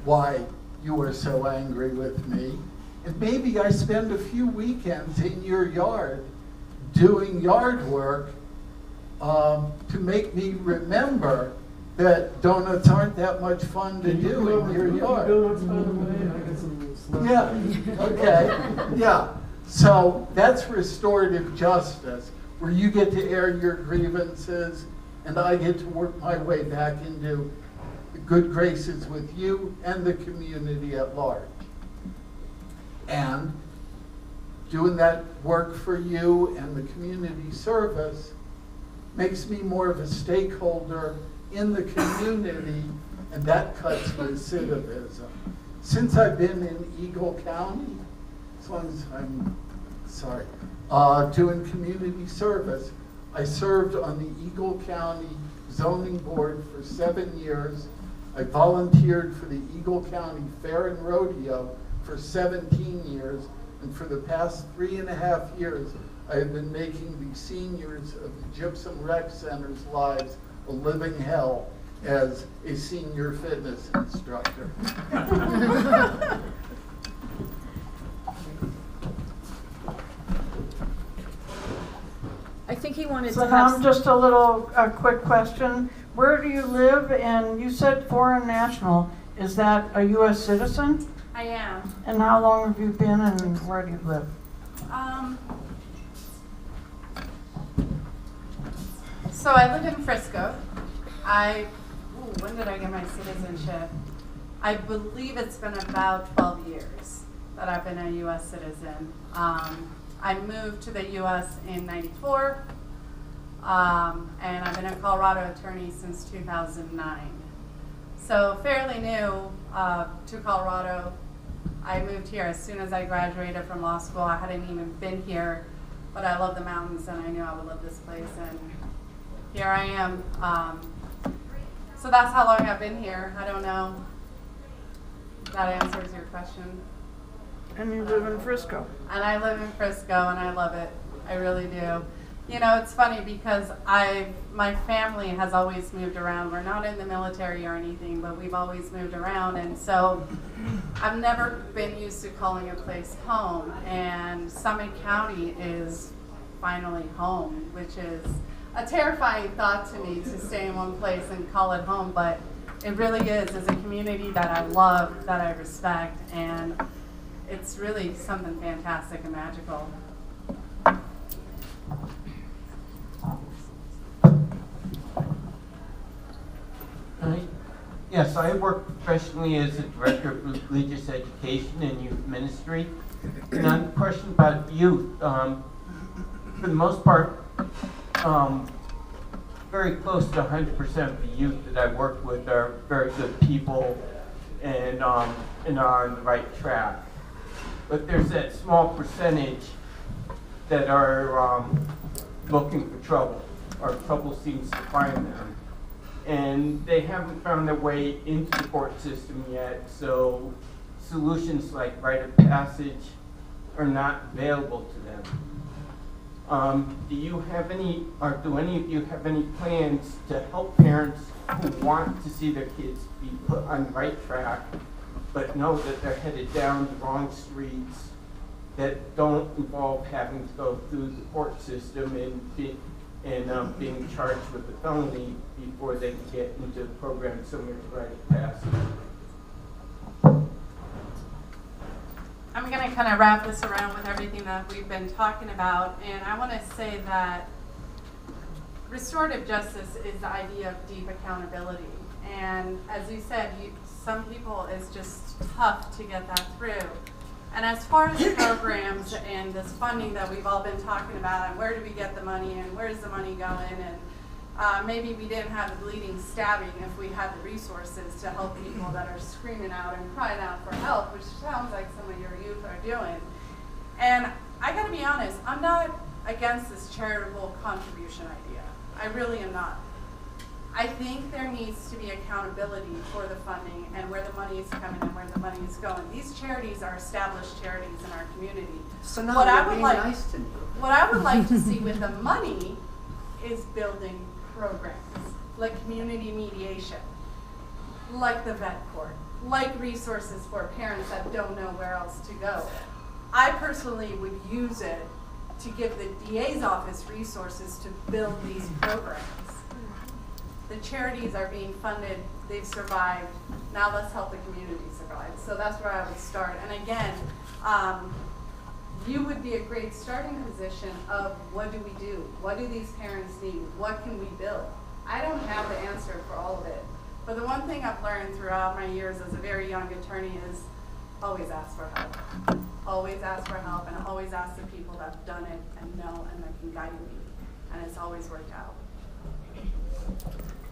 why you are so angry with me. And maybe I spend a few weekends in your yard doing yard work to make me remember that donuts aren't that much fun to do in your yard. Yeah, okay, yeah. So that's restorative justice, where you get to air your grievances and I get to work my way back into the good graces with you and the community at large. And doing that work for you and the community service makes me more of a stakeholder in the community, and that cuts recidivism. Since I've been in Eagle County, as long as I'm, sorry, doing community service, I served on the Eagle County Zoning Board for 7 years. I volunteered for the Eagle County Fair and Rodeo for 17 years, and for the past 3.5 years, I have been making the seniors of the Gypsum Rec Center's lives a living hell as a senior fitness instructor. I think he wanted So to now have just a quick question. Where do you live? And you said foreign national. Is that a U.S. citizen? I am. And how long have you been and where do you live? So I live in Frisco. When did I get my citizenship? I believe it's been about 12 years that I've been a U.S. citizen. I moved to the U.S. in '94, and I've been a Colorado attorney since 2009. So fairly new to Colorado. I moved here as soon as I graduated from law school. I hadn't even been here, but I love the mountains and I knew I would love this place, and here I am. So that's how long I've been here. I don't know if that answers your question. And you live in Frisco. And I live in Frisco and I love it. I really do. You know, it's funny because my family has always moved around. We're not in the military or anything, but we've always moved around. And so I've never been used to calling a place home. And Summit County is finally home, which is a terrifying thought to me, to stay in one place and call it home. But it really is. It's a community that I love, that I respect, and it's really something fantastic and magical. Yes, I work professionally as a director of religious education and youth ministry. And I have a question about youth. For the most part, very close to 100% of the youth that I work with are very good people and are on the right track. But there's that small percentage that are looking for trouble, or trouble seems to find them. And they haven't found their way into the court system yet, so solutions like rite of passage are not available to them. Do you have any, or do any of you have any plans to help parents who want to see their kids be put on the right track, but know that they're headed down the wrong streets that don't involve having to go through the court system and being charged with a felony before they can get into a program similar to rite of passage? I'm going to kind of wrap this around with everything that we've been talking about, and I want to say that restorative justice is the idea of deep accountability. And as you said, some people, it's just tough to get that through. And as far as programs and this funding that we've all been talking about, and where do we get the money and where's the money going, and maybe we didn't have the bleeding stabbing if we had the resources to help people that are screaming out and crying out for help, which sounds like some of your youth are doing. And I gotta be honest, I'm not against this charitable contribution idea. I really am not. I think there needs to be accountability for the funding and where the money is coming and where the money is going. These charities are established charities in our community. So now what you're I would being like, nice to me. What I would like to see with the money is building programs like community mediation, like the vet court, like resources for parents that don't know where else to go. I personally would use it to give the DA's office resources to build these programs. The charities are being funded, they've survived, now let's help the community survive. So that's where I would start. And again, you would be a great starting position of what do we do? What do these parents need? What can we build? I don't have the answer for all of it. But the one thing I've learned throughout my years as a very young attorney is always ask for help. Always ask for help, and always ask the people that have done it and know and that can guide me. And it's always worked out.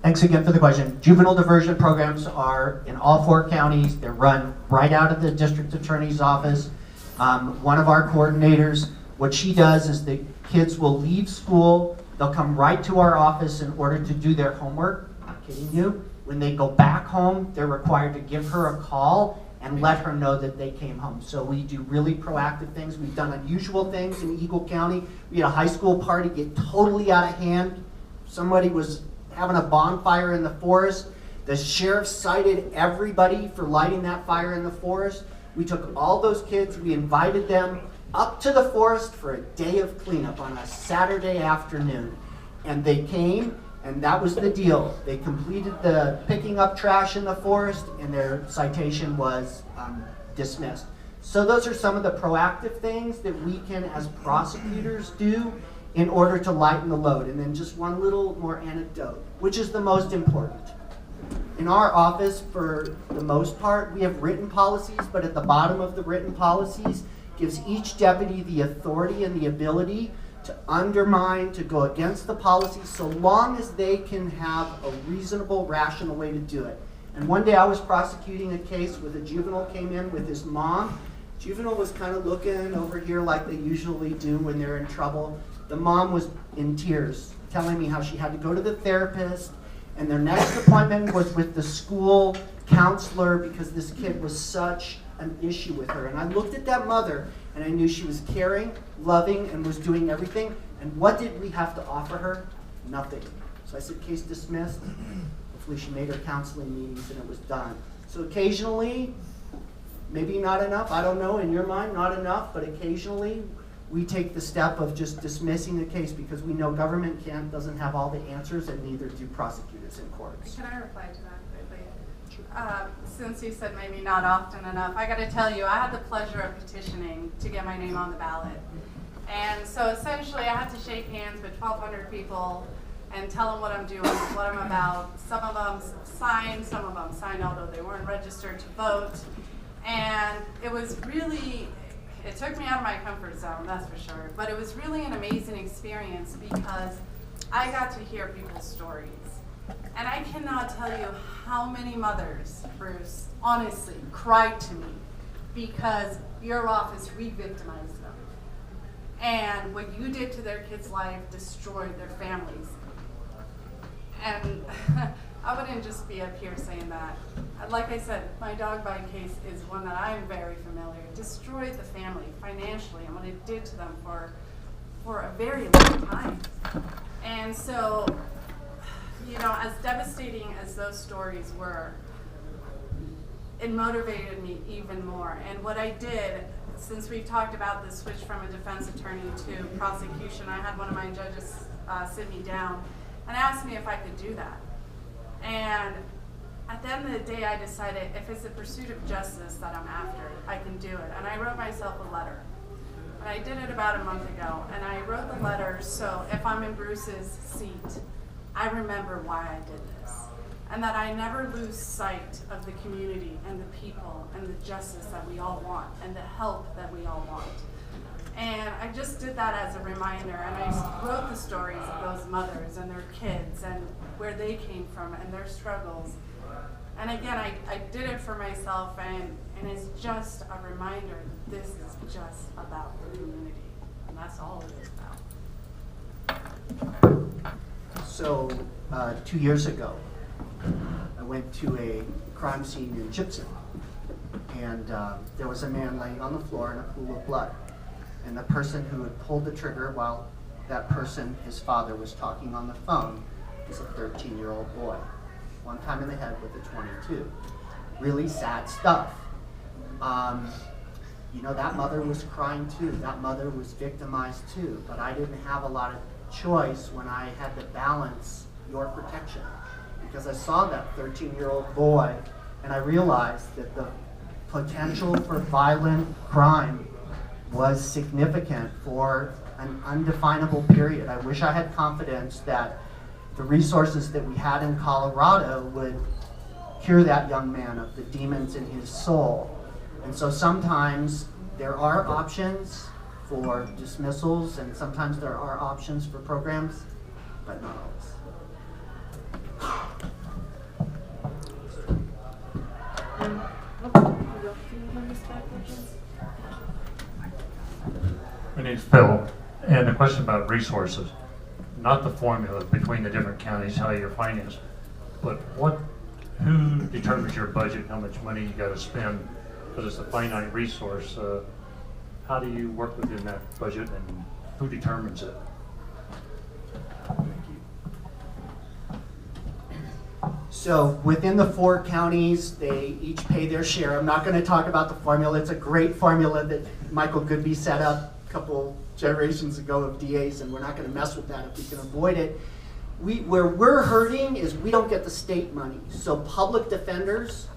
Thanks again for the question. Juvenile diversion programs are in all 4 counties. They're run right out of the district attorney's office. One of our coordinators, what she does is the kids will leave school, they'll come right to our office in order to do their homework. I'm not kidding you. When they go back home, they're required to give her a call and let her know that they came home. So we do really proactive things. We've done unusual things in Eagle County. We had a high school party get totally out of hand. Somebody was having a bonfire in the forest. The sheriff cited everybody for lighting that fire in the forest. We took all those kids, we invited them up to the forest for a day of cleanup on a Saturday afternoon. And they came, and that was the deal. They completed the picking up trash in the forest, and their citation was dismissed. So those are some of the proactive things that we can, as prosecutors, do in order to lighten the load. And then just one little more anecdote, which is the most important. In our office, for the most part, we have written policies, but at the bottom of the written policies gives each deputy the authority and the ability to undermine, to go against the policy, so long as they can have a reasonable, rational way to do it. And one day I was prosecuting a case where the juvenile came in with his mom. Juvenile was kind of looking over here like they usually do when they're in trouble. The mom was in tears, telling me how she had to go to the therapist, and their next appointment was with the school counselor because this kid was such an issue with her. And I looked at that mother, and I knew she was caring, loving, and was doing everything. And what did we have to offer her? Nothing. So I said, case dismissed. Hopefully she made her counseling meetings, and it was done. So occasionally, maybe not enough, I don't know, in your mind, not enough, but occasionally we take the step of just dismissing the case because we know government doesn't have all the answers, and neither do prosecutors in courts. Can I reply to that quickly? Since you said maybe not often enough, I got to tell you, I had the pleasure of petitioning to get my name on the ballot. And so essentially I had to shake hands with 1,200 people and tell them what I'm doing, what I'm about. Some of them signed although they weren't registered to vote. And it was really, it took me out of my comfort zone, that's for sure. But it was really an amazing experience because I got to hear people's stories. And I cannot tell you how many mothers, Bruce, honestly, cried to me because your office re-victimized them. And what you did to their kids' life destroyed their families. And I wouldn't just be up here saying that. Like I said, my dog bite case is one that I'm very familiar. It destroyed the family financially and what it did to them for a very long time. And so, you know, as devastating as those stories were, it motivated me even more. And what I did, since we've talked about the switch from a defense attorney to prosecution, I had one of my judges sit me down and ask me if I could do that. And at the end of the day, I decided if it's the pursuit of justice that I'm after, I can do it. And I wrote myself a letter. And I did it about a month ago. And I wrote the letter so if I'm in Bruce's seat, I remember why I did this. And that I never lose sight of the community and the people and the justice that we all want and the help that we all want. And I just did that as a reminder, and I wrote the stories of those mothers and their kids and where they came from and their struggles. And again, I did it for myself, and it's just a reminder that this is just about the community, and that's all it is about. So 2 years ago, I went to a crime scene in Gypsum, and there was a man laying on the floor in a pool of blood. And the person who had pulled the trigger while that person, his father, was talking on the phone, was a 13-year-old boy. One time in the head with a .22. really sad stuff. That mother was crying too. That mother was victimized too. But I didn't have a lot of choice when I had to balance your protection. Because I saw that 13-year-old boy, and I realized that the potential for violent crime was significant for an undefinable period. I wish I had confidence that the resources that we had in Colorado would cure that young man of the demons in his soul. And so sometimes there are options for dismissals, and sometimes there are options for programs, but not always. My name's Phil, and the question about resources, not the formula between the different counties, how you're financed, but who determines your budget, how much money you got to spend, because it's a finite resource. How do you work within that budget, and who determines it? So within the 4 counties, they each pay their share. I'm not going to talk about the formula. It's a great formula that Michael Goodby set up a couple generations ago of DAs, and we're not going to mess with that if we can avoid it. Where we're hurting is we don't get the state money. So public defenders,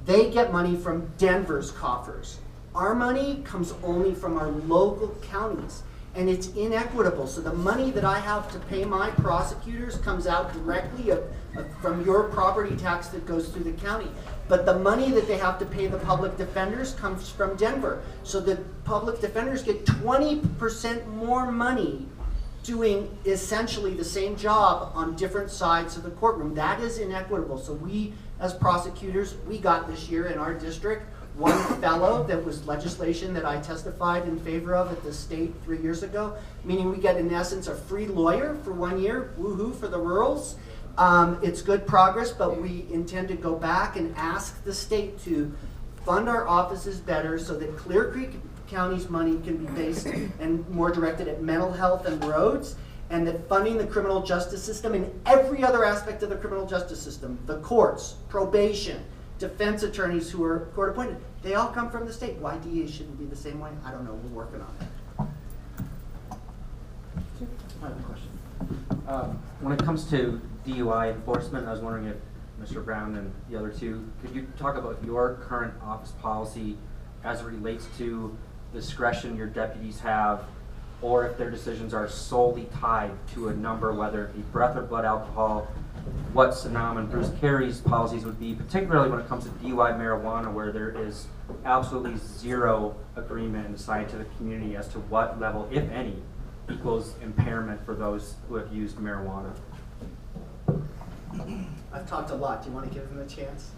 they get money from Denver's coffers. Our money comes only from our local counties, and it's inequitable. So the money that I have to pay my prosecutors comes out directly from your property tax that goes through the county. But the money that they have to pay the public defenders comes from Denver. So the public defenders get 20% more money doing essentially the same job on different sides of the courtroom. That is inequitable. So we, as prosecutors, we got this year in our district 1 fellow that was legislation that I testified in favor of at the state 3 years ago, meaning we get, in essence, a free lawyer for 1 year, woohoo for the rurals. It's good progress, but we intend to go back and ask the state to fund our offices better so that Clear Creek County's money can be based and more directed at mental health and roads, and that funding the criminal justice system and every other aspect of the criminal justice system, the courts, probation, defense attorneys who are court appointed, they all come from the state. Why DA shouldn't be the same way? I don't know. We're working on it. I have a question. When it comes to DUI enforcement, I was wondering if Mr. Brown and the other two, could you talk about your current office policy as it relates to discretion your deputies have, or if their decisions are solely tied to a number, whether it be breath or blood alcohol, what Sanam and Bruce Carey's policies would be, particularly when it comes to DUI marijuana, where there is absolutely zero agreement in the scientific community as to what level, if any, equals impairment for those who have used marijuana. I've talked a lot. Do you want to give them a chance?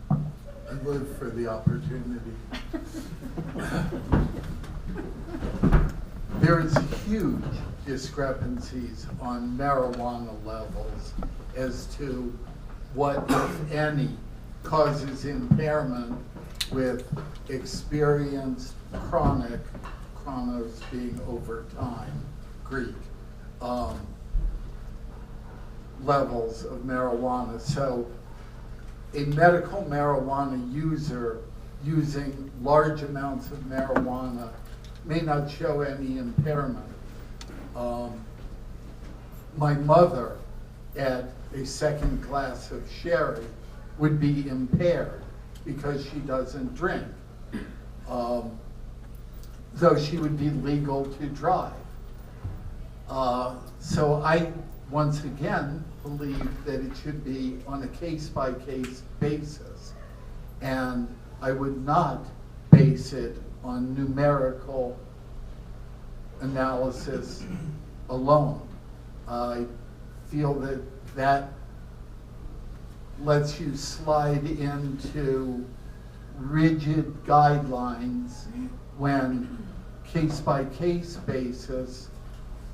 I live for the opportunity. There's huge discrepancies on marijuana levels as to what, if any, causes impairment with experienced chronic, chronos being over time, Greek, levels of marijuana. So a medical marijuana user using large amounts of marijuana may not show any impairment. My mother, at a second glass of sherry, would be impaired because she doesn't drink, though she would be legal to drive. So I, once again, believe that it should be on a case-by-case basis, and I would not base it on numerical analysis alone. I feel that that lets you slide into rigid guidelines when case-by-case basis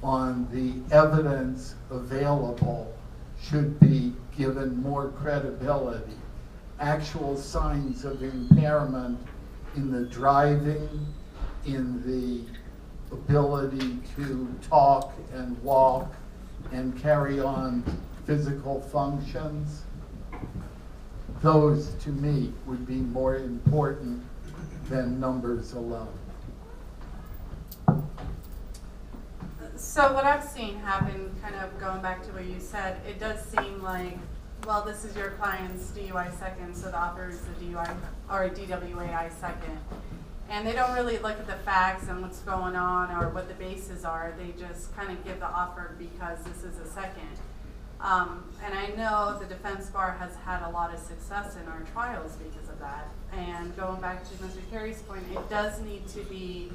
on the evidence available should be given more credibility. Actual signs of impairment in the driving, in the ability to talk and walk and carry on physical functions those to me would be more important than numbers alone. So what I've seen happen, kind of going back to what you said, it does seem like, well, this is your client's DUI second, so the offer is the DUI or a DWAI second. And they don't really look at the facts and what's going on or what the bases are. They just kind of give the offer because this is a second. And I know the defense bar has had a lot of success in our trials because of that. And going back to Mr. Carey's point, it does need to be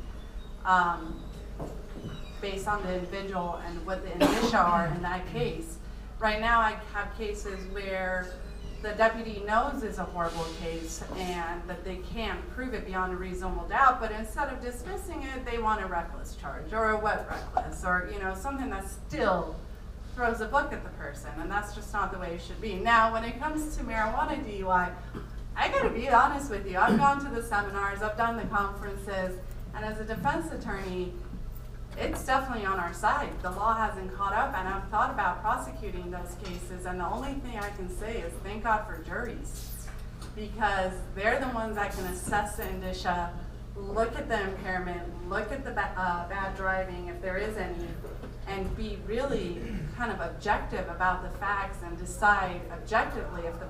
based on the individual and what the indicia are in that case. Right now I have cases where the deputy knows it's a horrible case and that they can't prove it beyond a reasonable doubt, but instead of dismissing it, they want a reckless charge or a wet reckless or something that still throws a book at the person, and that's just not the way it should be. Now, when it comes to marijuana DUI, I gotta be honest with you, I've gone to the seminars, I've done the conferences, and as a defense attorney, it's definitely on our side. The law hasn't caught up, and I've thought about prosecuting those cases, and the only thing I can say is thank God for juries, because they're the ones that can assess the indicia, look at the impairment, look at the bad driving, if there is any, and be really kind of objective about the facts and decide objectively if the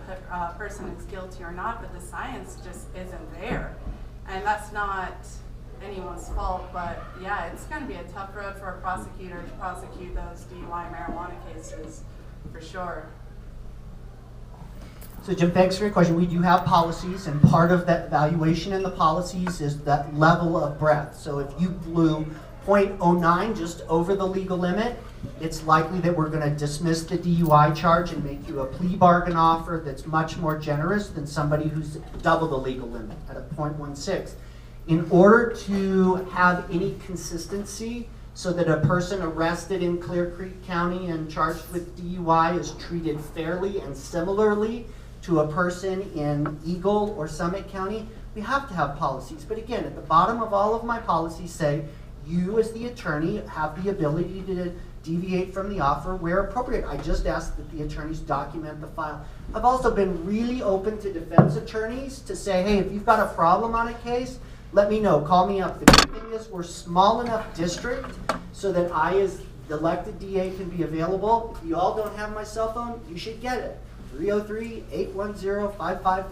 person is guilty or not, but the science just isn't there. And that's not anyone's fault, but yeah, it's going to be a tough road for a prosecutor to prosecute those DUI marijuana cases, for sure. So Jim, thanks for your question. We do have policies, and part of that evaluation in the policies is that level of breath. So if you blew 0.09 just over the legal limit, it's likely that we're going to dismiss the DUI charge and make you a plea bargain offer that's much more generous than somebody who's double the legal limit at a 0.16. In order to have any consistency so that a person arrested in Clear Creek County and charged with DUI is treated fairly and similarly to a person in Eagle or Summit County, we have to have policies. But again, at the bottom of all of my policies say, you as the attorney have the ability to deviate from the offer where appropriate. I just ask that the attorneys document the file. I've also been really open to defense attorneys to say, hey, if you've got a problem on a case, let me know, call me up. The good thing is we're small enough district so that I as the elected DA can be available. If you all don't have my cell phone, you should get it. 303-810-5555.